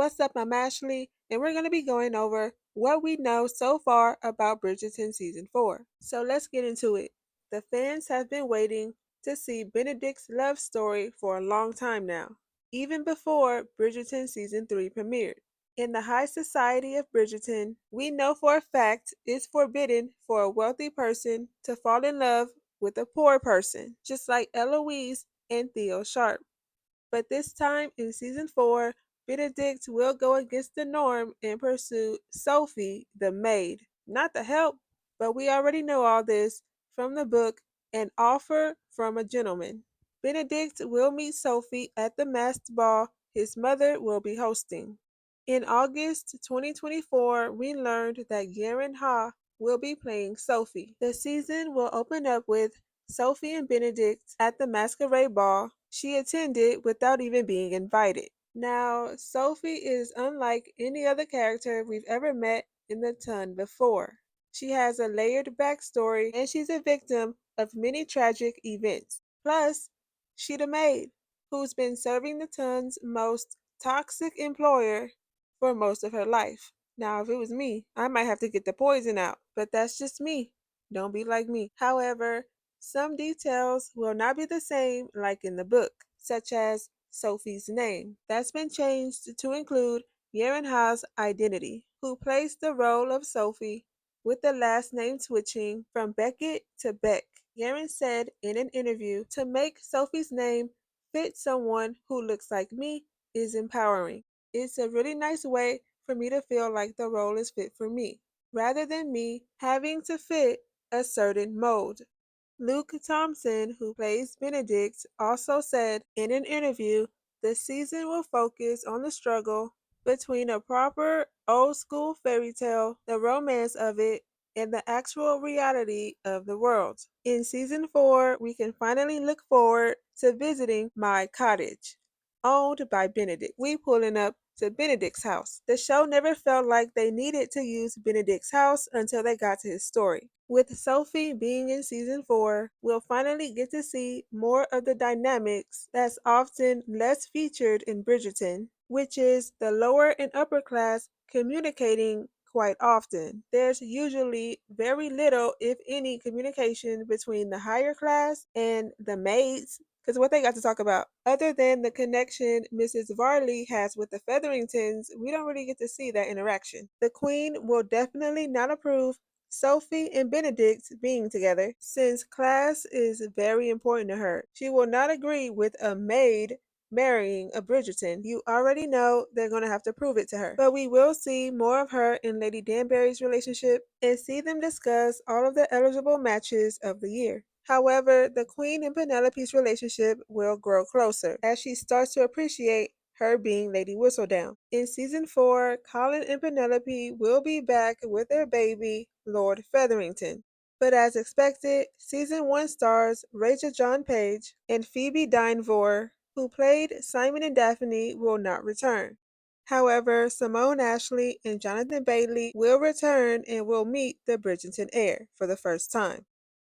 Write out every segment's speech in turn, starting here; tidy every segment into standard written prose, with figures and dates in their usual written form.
What's up? I'm Ashley, and we're going to be going over what we know so far about Bridgerton Season 4. So let's get into it. The fans have been waiting to see Benedict's love story for a long time now, even before Bridgerton Season 3 premiered. In the high society of Bridgerton, we know for a fact it's forbidden for a wealthy person to fall in love with a poor person, just like Eloise and Theo Sharp. But this time in season 4, Benedict will go against the norm and pursue Sophie, the maid. Not the help, but we already know all this from the book An Offer from a Gentleman. Benedict will meet Sophie at the masked ball his mother will be hosting. In August 2024, we learned that Yaren Ha will be playing Sophie. The season will open up with Sophie and Benedict at the masquerade ball she attended without even being invited. Now, Sophie is unlike any other character we've ever met in the Ton before. She has a layered backstory and she's a victim of many tragic events. Plus, she's the maid who's been serving the Ton's most toxic employer for most of her life. Now, if it was me, I might have to get the poison out, but that's just me. Don't be like me. However, some details will not be the same like in the book, such as Sophie's name. That's been changed to include Yaren Ha's identity, who plays the role of Sophie with the last name switching from Beckett to Beck. Yaren said in an interview, to make Sophie's name fit someone who looks like me is empowering. It's a really nice way for me to feel like the role is fit for me, rather than me having to fit a certain mold. Luke Thompson, who plays Benedict, also said in an interview the season will focus on the struggle between a proper old school fairy tale, the romance of it, and the actual reality of the world. In season 4, we can finally look forward to visiting my cottage, owned by Benedict. We pulling up to Benedict's house. The show never felt like they needed to use Benedict's house until they got to his story. With Sophie being in season 4, we'll finally get to see more of the dynamics that's often less featured in Bridgerton, which is the lower and upper class communicating quite often. There's usually very little, if any, communication between the higher class and the maids, because what they got to talk about, other than the connection Mrs. Varley has with the Featheringtons, we don't really get to see that interaction. The Queen will definitely not approve Sophie and Benedict being together, since class is very important to her. She will not agree with a maid marrying a Bridgerton. You already know they're going to have to prove it to her. But we will see more of her and Lady Danbury's relationship and see them discuss all of the eligible matches of the year. However, the Queen and Penelope's relationship will grow closer as she starts to appreciate her being Lady Whistledown. In season 4, Colin and Penelope will be back with their baby, Lord Featherington. But as expected, season 1 stars Rachel John Page and Phoebe Dynevor, who played Simon and Daphne, will not return. However, Simone Ashley and Jonathan Bailey will return and will meet the Bridgerton heir for the first time.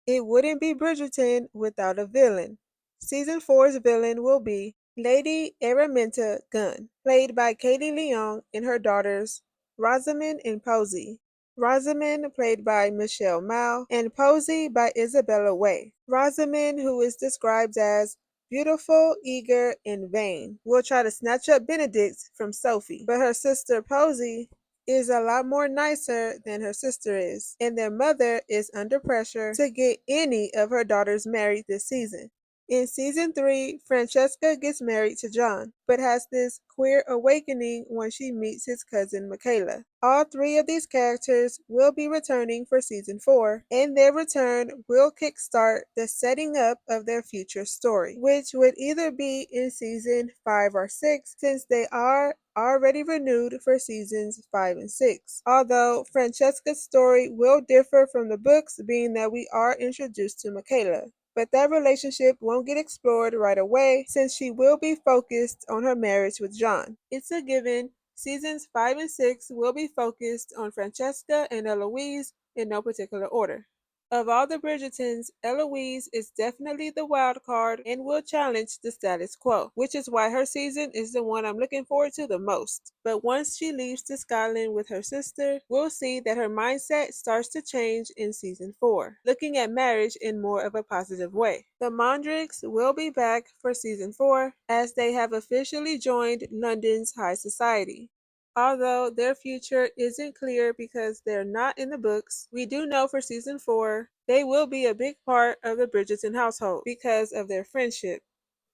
It wouldn't be Bridgerton without a villain. Season 4's villain will be Lady Araminta Gunn, played by Katie Leon and her daughters Rosamund and Posey. Rosamund, played by Michelle Mao, and Posey by Isabella Way. Rosamund, who is described as beautiful, eager, and vain, will try to snatch up Benedict from Sophie, but her sister Posey is a lot more nicer than her sister is, and their mother is under pressure to get any of her daughters married this season. In season 3, Francesca gets married to John, but has this queer awakening when she meets his cousin Michaela. All 3 of these characters will be returning for season 4, and their return will kickstart the setting up of their future story, which would either be in season 5 or 6, since they are already renewed for seasons 5 and 6. Although Francesca's story will differ from the books, being that we are introduced to Michaela, but that relationship won't get explored right away since she will be focused on her marriage with John. It's a given. Seasons 5 and 6 will be focused on Francesca and Eloise in no particular order. Of all the Bridgertons, Eloise is definitely the wild card and will challenge the status quo, which is why her season is the one I'm looking forward to the most. But once she leaves to Scotland with her sister, we'll see that her mindset starts to change in season 4, looking at marriage in more of a positive way. The Mondricks will be back for season 4 as they have officially joined London's high society. Although their future isn't clear because they're not in the books, we do know for season 4 they will be a big part of the Bridgerton household because of their friendship.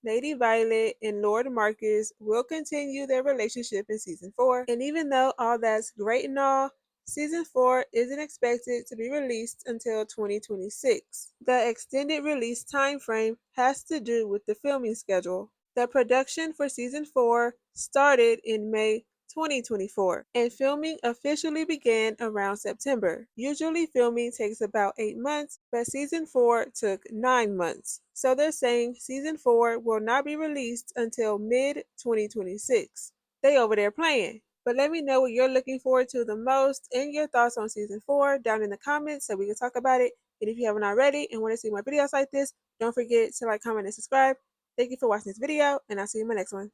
Lady Violet and Lord Marcus will continue their relationship in season 4, and even though all that's great and all, season 4 isn't expected to be released until 2026. The extended release time frame has to do with the filming schedule. The production for season 4 started in May 2024, and filming officially began around September. Usually, filming takes about 8 months, but season 4 took 9 months. So they're saying season 4 will not be released until mid 2026. They over there playing. But let me know what you're looking forward to the most and your thoughts on season 4 down in the comments so we can talk about it. And if you haven't already and want to see more videos like this, don't forget to like, comment, and subscribe. Thank you for watching this video, and I'll see you in my next one.